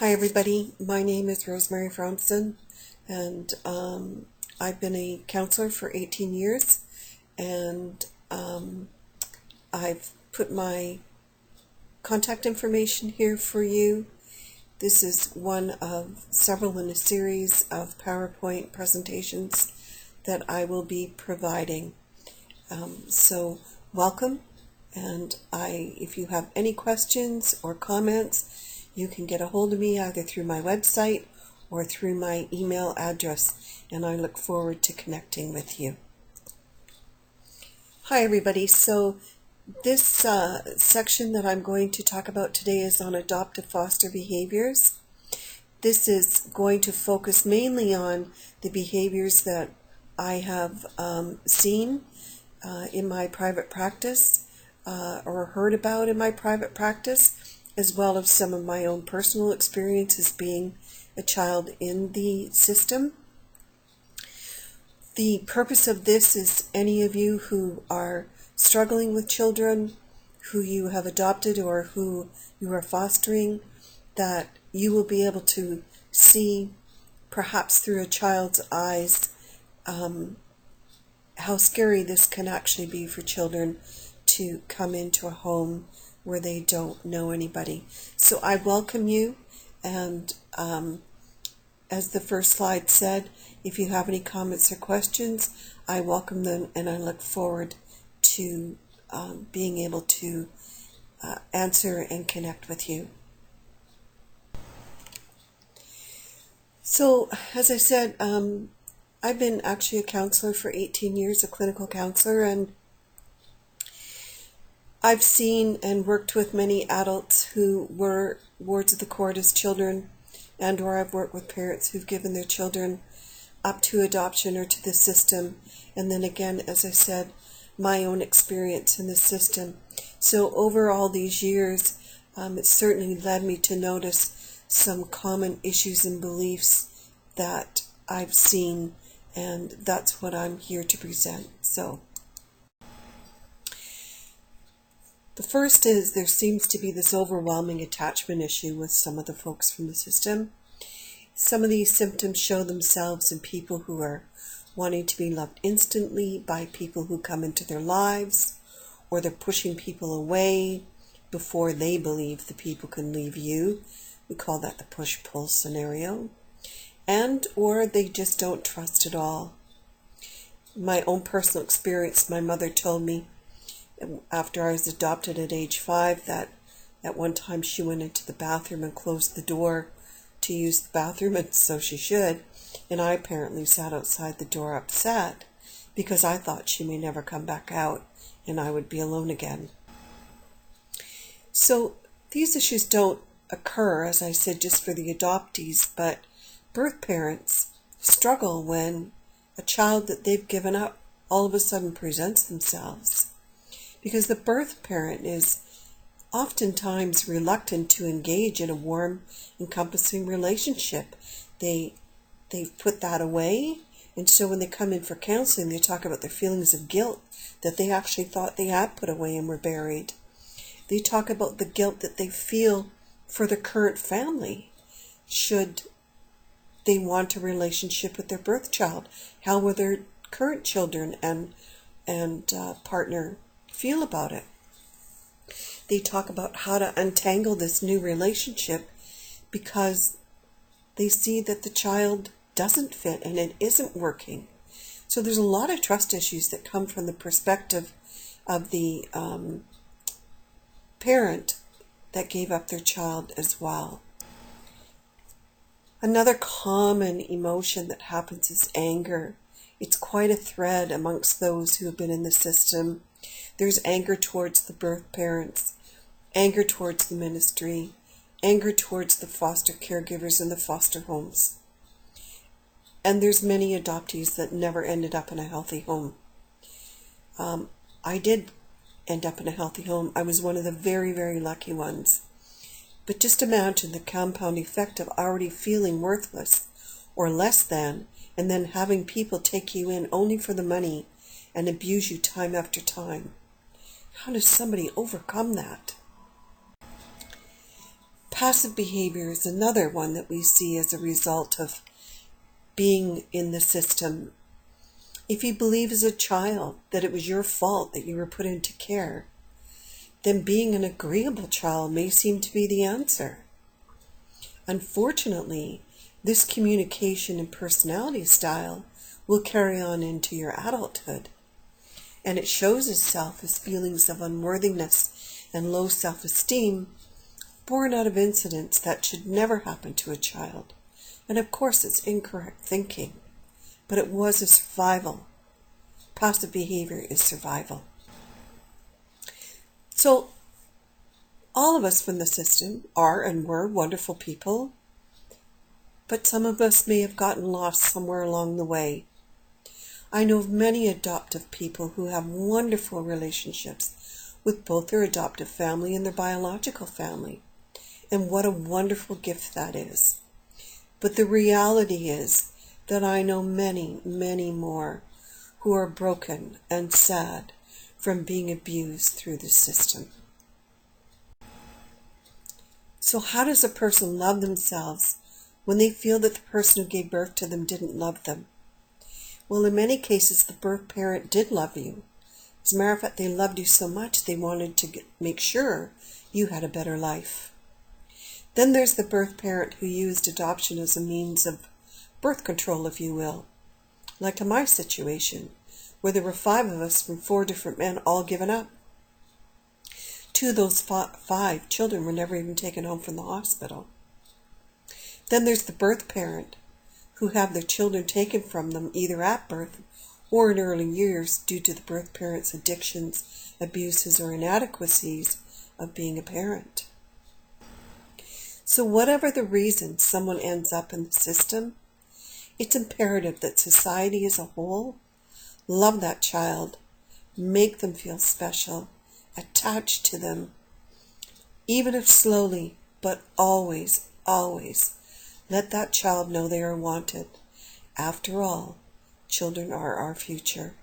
Hi everybody, my name is Rosemary Fromson, and I've been a counselor for 18 years, and I've put my contact information here for you. This is one of several in a series of PowerPoint presentations that I will be providing. So welcome, and if you have any questions or comments, you can get a hold of me either through my website or through my email address, and I look forward to connecting with you. Hi everybody, so this section that I'm going to talk about today is on adoptive foster behaviors. This is going to focus mainly on the behaviors that I have seen in my private practice or heard about in my private practice, as well as some of my own personal experiences being a child in the system. The purpose of this is any of you who are struggling with children, who you have adopted or who you are fostering, that you will be able to see, perhaps through a child's eyes, how scary this can actually be for children to come into a home where they don't know anybody. So I welcome you, and as the first slide said, if you have any comments or questions, I welcome them, and I look forward to being able to answer and connect with you. So, as I said, I've been actually a counselor for 18 years, a clinical counselor, and I've seen and worked with many adults who were wards of the court as children, and or I've worked with parents who've given their children up to adoption or to the system, and then again, as I said, my own experience in the system. So over all these years, it certainly led me to notice some common issues and beliefs that I've seen, and that's what I'm here to present. So the first is there seems to be this overwhelming attachment issue with some of the folks from the system. Some of these symptoms show themselves in people who are wanting to be loved instantly by people who come into their lives, or they're pushing people away before they believe the people can leave you. We call that the push-pull scenario. And or they just don't trust at all. My own personal experience, my mother told me after I was adopted at age 5 that at one time she went into the bathroom and closed the door to use the bathroom, and so she should, and I apparently sat outside the door upset because I thought she may never come back out and I would be alone again. So these issues don't occur, as I said, just for the adoptees, but birth parents struggle when a child that they've given up all of a sudden presents themselves, because the birth parent is oftentimes reluctant to engage in a warm, encompassing relationship. They've put that away, and so when they come in for counseling, they talk about their feelings of guilt that they actually thought they had put away and were buried. They talk about the guilt that they feel for their current family should they want a relationship with their birth child. How will their current children and partner feel about it? They talk about how to untangle this new relationship because they see that the child doesn't fit and it isn't working. So there's a lot of trust issues that come from the perspective of the parent that gave up their child as well. Another common emotion that happens is anger. It's quite a thread amongst those who have been in the system. There's anger towards the birth parents, anger towards the ministry, anger towards the foster caregivers in the foster homes. And there's many adoptees that never ended up in a healthy home. I did end up in a healthy home. I was one of the very, very lucky ones. But just imagine the compound effect of already feeling worthless or less than, and then having people take you in only for the money and abuse you time after time. How does somebody overcome that? Passive behavior is another one that we see as a result of being in the system. If you believe as a child that it was your fault that you were put into care, then being an agreeable child may seem to be the answer. Unfortunately, this communication and personality style will carry on into your adulthood, and it shows itself as feelings of unworthiness and low self-esteem born out of incidents that should never happen to a child. And of course, it's incorrect thinking, but it was a survival. Passive behavior is survival. So, all of us from the system are and were wonderful people, but some of us may have gotten lost somewhere along the way. I know of many adoptive people who have wonderful relationships with both their adoptive family and their biological family. And what a wonderful gift that is. But the reality is that I know many, many more who are broken and sad from being abused through the system. So how does a person love themselves when they feel that the person who gave birth to them didn't love them? Well, in many cases, the birth parent did love you. As a matter of fact, they loved you so much they wanted to make sure you had a better life. Then there's the birth parent who used adoption as a means of birth control, if you will. Like in my situation, where there were 5 of us from 4 different men all given up. 2 of those 5 children were never even taken home from the hospital. Then there's the birth parent who have their children taken from them either at birth or in early years due to the birth parent's addictions, abuses, or inadequacies of being a parent. So whatever the reason someone ends up in the system, it's imperative that society as a whole love that child, make them feel special, attached to them, even if slowly, but always, always let that child know they are wanted. After all, children are our future.